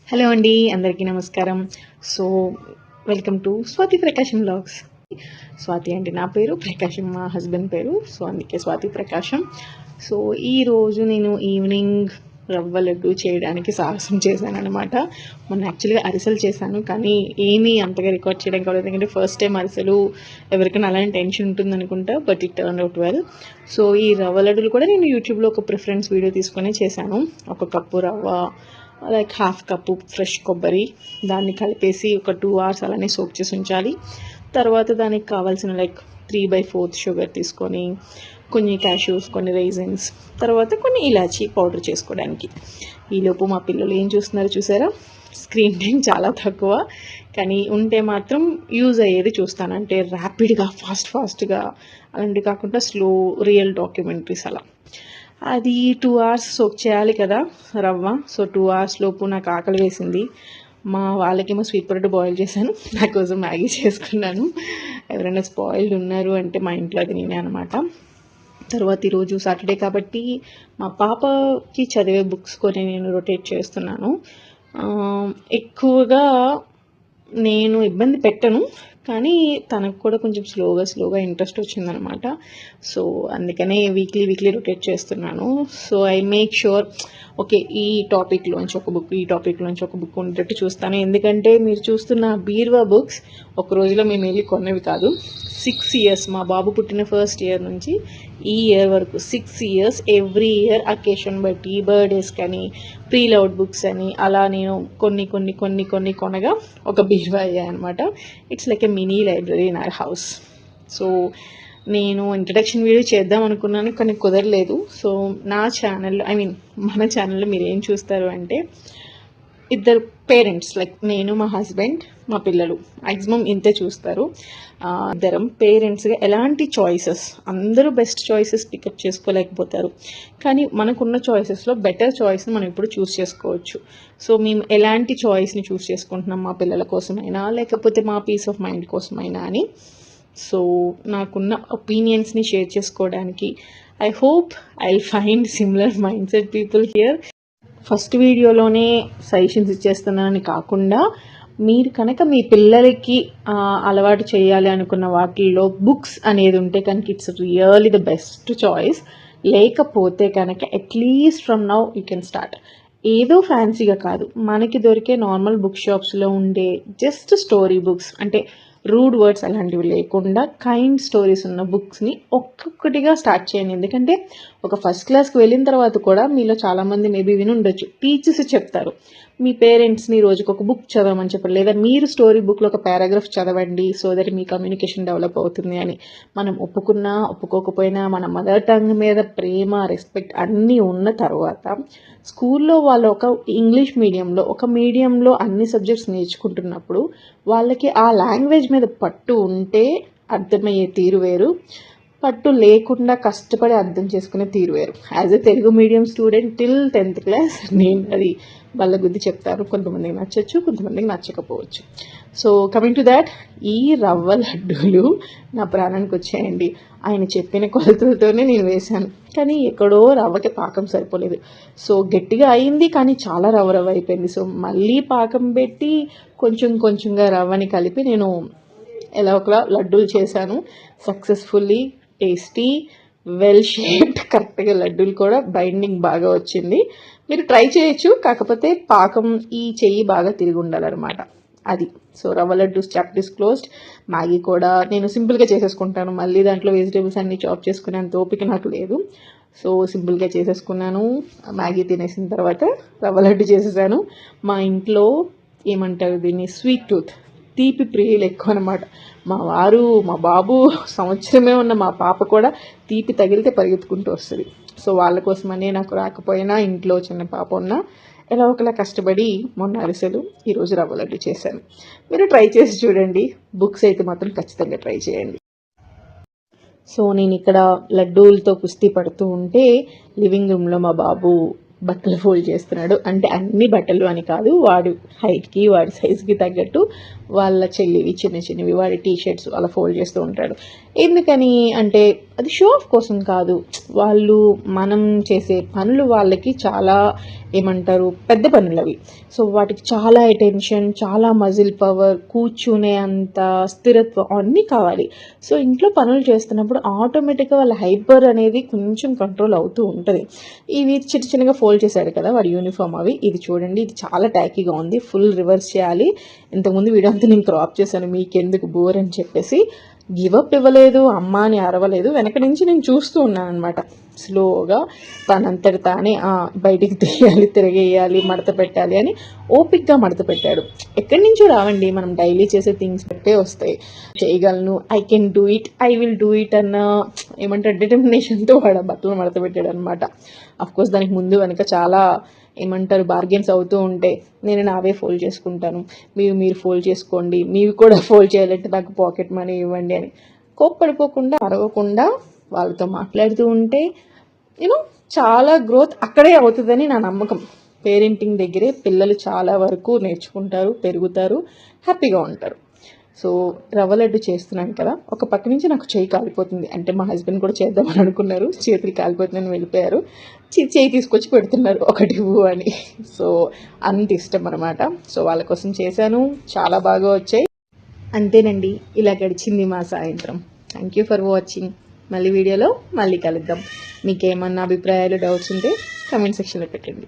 Hello అండి, అందరికీ నమస్కారం. So welcome to Swathi Prakasam vlogs. Swathi అంటే నా పేరు, ప్రకాశం మా హస్బెండ్ పేరు. సో అందుకే స్వాతి ప్రకాశం. సో ఈరోజు నేను ఈవినింగ్ రవ్వ లడ్డు చేయడానికి సాహసం చేశాను అనమాట. మొన్న యాక్చువల్గా అరిసెలు చేశాను, కానీ ఏమీ అంతగా రికార్డ్ చేయడం కాలేదు, ఎందుకంటే ఫస్ట్ టైం అరిసెలు ఎవరికైనా అలాంటి టెన్షన్ ఉంటుంది అనుకుంటా. But it turn out well. So ఈ రవ్వ లడ్డులు కూడా నేను యూట్యూబ్లో ఒక ప్రిఫరెన్స్ వీడియో తీసుకొని చేశాను. 1 కప్పు రవ్వ, లైక్ 1/2 కప్పు ఫ్రెష్ కొబ్బరి, దాన్ని కలిపేసి ఒక 2 hours అలానే సోక్ చేసి ఉంచాలి. తర్వాత దానికి కావాల్సిన లైక్ 3/4 షుగర్ తీసుకొని, కొన్ని క్యాష్యూస్, కొన్ని రైజిన్స్, తర్వాత కొన్ని ఇలాచీ పౌడర్ చేసుకోవడానికి. ఈలోపు మా పిల్లలు ఏం చూస్తున్నారు చూసారా? స్క్రీన్ టైం చాలా తక్కువ, కానీ ఉంటే మాత్రం యూజ్ అయ్యేది చూస్తాను. అంటే ర్యాపిడ్గా ఫాస్ట్గా అలాంటివి కాకుండా స్లో రియల్ డాక్యుమెంటరీస్ అలా. అది 2 hours సోక్ చేయాలి కదా రవ్వ. సో 2 hours లోపు నాకు ఆకలి వేసింది. మా వాళ్ళకేమో స్వీట్ పొటాటో బాయిల్ చేశాను, నా కోసం మ్యాగీ చేసుకున్నాను. ఎవరైనా స్పాయిల్డ్ ఉన్నారు అంటే మా ఇంట్లో అది నేనే అనమాట. తర్వాత ఈరోజు సాటర్డే కాబట్టి మా పాపకి చదివే బుక్స్ కొని నేను రొటేట్ చేస్తున్నాను. ఎక్కువగా నేను ఇబ్బంది పెట్టను, కానీ తనకు కూడా కొంచెం స్లోగా ఇంట్రెస్ట్ వచ్చిందనమాట. సో అందుకనే వీక్లీ రొటేట్ చేస్తున్నాను. So I make sure okay ఈ టాపిక్లోంచి ఒక బుక్, ఈ టాపిక్లోంచి ఒక బుక్ ఉండేటట్టు చూస్తాను. ఎందుకంటే మీరు చూస్తున్న బీర్వా బుక్స్ ఒక రోజులో మేము వెళ్ళి కొన్నవి కాదు. 6 years, మా బాబు పుట్టిన ఫస్ట్ ఇయర్ నుంచి ఈ ఇయర్ వరకు 6 years ఎవ్రీ ఇయర్ అకేషన్ బట్టి, బర్త్డేస్ కానీ, ప్రీలౌడ్ బుక్స్ అని అలా నేను కొన్ని కొనగా ఒక బీర్వా అయ్యాయన్నమాట. It's like a mini library in our house. So నేను ఇంట్రడక్షన్ వీడియో చేద్దాం అనుకున్నాను, కానీ కుదరలేదు. సో నా ఛానల్, మన ఛానల్లో మీరు ఏం చూస్తారు అంటే, ఇద్దరు పేరెంట్స్, లైక్ నేను, మా హస్బెండ్, మా పిల్లలు, మ్యాక్సిమం ఇంతే చూస్తారు. ఇద్దరం పేరెంట్స్గా ఎలాంటి చాయిసెస్, అందరూ బెస్ట్ చాయిసెస్ పికప్ చేసుకోలేకపోతారు, కానీ మనకున్న చాయిసెస్లో బెటర్ చాయిస్ని మనం ఇప్పుడు చూస్ చేసుకోవచ్చు. సో మేము ఎలాంటి చాయిస్ని చూస్ చేసుకుంటున్నాం, మా పిల్లల కోసమైనా లేకపోతే మా పీస్ ఆఫ్ మైండ్ కోసమైనా అని. సో నాకున్న ఒపీనియన్స్ని షేర్ చేసుకోవడానికి I hope I will find similar mind set people here. First వీడియోలోనే సజెషన్స్ ఇచ్చేస్తున్నానని కాకుండా, మీరు కనుక మీ పిల్లలకి అలవాటు చేయాలి అనుకున్న వాటిల్లో బుక్స్ అనేది ఉంటే కనుక it's really the best choice. లేకపోతే కనుక at least from now you can start. ఏదో ఫ్యాన్సీగా కాదు, మనకి దొరికే నార్మల్ బుక్ షాప్స్లో ఉండే జస్ట్ స్టోరీ బుక్స్, అంటే రూడ్ వర్డ్స్ అలాంటివి లేకుండా కైండ్ స్టోరీస్ ఉన్న బుక్స్ని ఒక్కొక్కటిగా స్టార్ట్ చేయండి. ఎందుకంటే ఒక ఫస్ట్ క్లాస్కి వెళ్ళిన తర్వాత కూడా మీలో చాలామంది మేబీ విని ఉండొచ్చు, టీచర్స్ చెప్తారు మీ పేరెంట్స్ని రోజుకి ఒక బుక్ చదవమని చెప్పారు, లేదా మీరు స్టోరీ బుక్లో ఒక పారాగ్రాఫ్ చదవండి so that me communication develop అవుతుంది అని. మనం ఒప్పుకున్నా ఒప్పుకోకపోయినా మన మదర్ టంగ్ మీద ప్రేమ, రెస్పెక్ట్ అన్నీ ఉన్న తర్వాత స్కూల్లో వాళ్ళు ఒక ఇంగ్లీష్ మీడియంలో, ఒక మీడియంలో అన్ని సబ్జెక్ట్స్ నేర్చుకుంటున్నప్పుడు వాళ్ళకి ఆ లాంగ్వేజ్ మీద పట్టు ఉంటే అర్థమయ్యే తీరు వేరు, పట్టు లేకుండా కష్టపడి అర్థం చేసుకునే తీరు వేరు. As a Telugu medium student till 10th class నేను అది వాళ్ళ గుద్ది చెప్తాను. కొంతమందికి నచ్చచ్చు, కొంతమందికి నచ్చకపోవచ్చు. సో కమింగ్ టు దాట్, ఈ రవ్వ లడ్డూలు నా ప్రాణానికి వచ్చాయండి. ఆయన చెప్పిన కొలతలతోనే నేను వేశాను, కానీ ఎక్కడో రవ్వకి పాకం సరిపోలేదు. సో గట్టిగా అయింది, కానీ చాలా రవ్వ అయిపోయింది. సో మళ్ళీ పాకం పెట్టి కొంచెంగా రవ్వని కలిపి నేను ఎలా ఒకలా లడ్డూలు చేశాను. సక్సెస్ఫుల్లీ టేస్టీ, వెల్ షేప్డ్, కరెక్ట్గా లడ్డూలు కూడా బైండింగ్ బాగా వచ్చింది. మీరు ట్రై చేయొచ్చు, కాకపోతే పాకం ఈ చెయ్యి బాగా తిరిగి ఉండాలన్నమాట అది. సో రవ్వ laddu chapter is closed. Maggi కూడా నేను సింపుల్గా చేసేసుకుంటాను, మళ్ళీ దాంట్లో వెజిటేబుల్స్ అన్నీ చాప్ చేసుకునేంత ఓపిక నాకు లేదు. సో సింపుల్గా చేసేసుకున్నాను. మ్యాగీ తినేసిన తర్వాత రవ్వ లడ్డు చేసేసాను. మా ఇంట్లో ఏమంటారు దీన్ని, స్వీట్ టూత్, తీపి ప్రియులు ఎక్కువ అనమాట. మా వారు, మా బాబు, సంవత్సరమే ఉన్న మా పాప కూడా తీపి తగిలితే పరిగెత్తుకుంటూ వస్తుంది. సో వాళ్ళ కోసమనే నాకు రాకపోయినా ఇంట్లో చిన్న పాప ఉన్నా ఎలా ఒకలా కష్టపడి మొన్న అరిసెలు, ఈరోజు రవ్వ లడ్డు చేశాను. మీరు ట్రై చేసి చూడండి. బుక్స్ అయితే మాత్రం ఖచ్చితంగా ట్రై చేయండి. సో నేను ఇక్కడ లడ్డూలతో కుస్తీ పడుతూ ఉంటే లివింగ్ రూమ్లో మా బాబు బట్టలు ఫోల్డ్ చేస్తున్నాడు. అంటే అన్ని బట్టలు అని కాదు, వాడి హైట్కి వాడి సైజ్కి తగ్గట్టు వాళ్ళ చెల్లివి చిన్న చిన్నవి వాడి టీ షర్ట్స్ అలా ఫోల్డ్ చేస్తూ ఉంటాడు. ఎందుకని అంటే అది షో ఆఫ్ కోసం కాదు, వాళ్ళు మనం చేసే పనులు వాళ్ళకి చాలా ఏమంటారు పెద్ద పనులు అవి. సో వాటికి చాలా అటెన్షన్, చాలా మజిల్ పవర్, కూర్చునే అంత స్థిరత్వం అన్నీ కావాలి. సో ఇంట్లో పనులు చేస్తున్నప్పుడు ఆటోమేటిక్గా వాళ్ళ హైపర్ అనేది కొంచెం కంట్రోల్ అవుతూ ఉంటుంది. ఇవి చిన్న చిన్నగా ఫోల్డ్ చేశాడు కదా వాడి యూనిఫామ్ అవి. ఇది చూడండి, ఇది చాలా ట్యాకీగా ఉంది, ఫుల్ రివర్స్ చేయాలి. ఇంతకుముందు వీడియో అంతా నేను క్రాప్ చేశాను మీకెందుకు బోర్ అని చెప్పేసి. గివప్ ఇవ్వలేదు, అమ్మ అని అరవలేదు, వెనక నుంచి నేను చూస్తూ ఉన్నాను అనమాట. స్లోగా తనంతటి తానే బయటికి తీయాలి, తిరగేయాలి, మడత పెట్టాలి అని ఓపిక్గా మడత పెట్టాడు. ఎక్కడి నుంచో రావండి, మనం డైలీ చేసే థింగ్స్ బట్టే వస్తాయి. చేయగలను, I can do it, I will do it అన్న ఏమంటారు డిటర్మినేషన్తో వాడు బట్టలు మడత పెట్టాడు అనమాట. అఫ్కోర్స్ దానికి ముందు వెనక చాలా ఏమంటారు బార్గెన్స్ అవుతూ ఉంటే నేను నావే ఫోల్డ్ చేసుకుంటాను, మీరు ఫోల్డ్ చేసుకోండి, మీవి కూడా ఫోల్డ్ చేయాలంటే నాకు పాకెట్ మనీ ఇవ్వండి అని కోప్పడిపోకుండా అరవకుండా వాళ్ళతో మాట్లాడుతూ ఉంటే చాలా గ్రోత్ అక్కడే అవుతుందని నా నమ్మకం. పేరెంటింగ్ దగ్గరే పిల్లలు చాలా వరకు నేర్చుకుంటారు, పెరుగుతారు, హ్యాపీగా ఉంటారు. సో రవ్వ లడ్డు చేస్తున్నాను కదా, ఒక పక్క నుంచి నాకు చేయి కాలిపోతుంది, అంటే మా హస్బెండ్ కూడా చేద్దామని అనుకున్నారు, చేతులు కాలిపోతుందని వెళ్ళిపోయారు. చేయి తీసుకొచ్చి పెడుతున్నారు ఒకటి ఇవ్వు అని. సో అంత ఇష్టం అనమాట. సో వాళ్ళ కోసం చేశాను, చాలా బాగా వచ్చాయి. అంతేనండి, ఇలా గడిచింది మా సాయంత్రం. Thank you for watching. మళ్ళీ వీడియోలో మళ్ళీ కలుద్దాం. మీకేమన్నా అభిప్రాయాలు, డౌట్స్ ఉంటే కమెంట్ సెక్షన్లో పెట్టండి.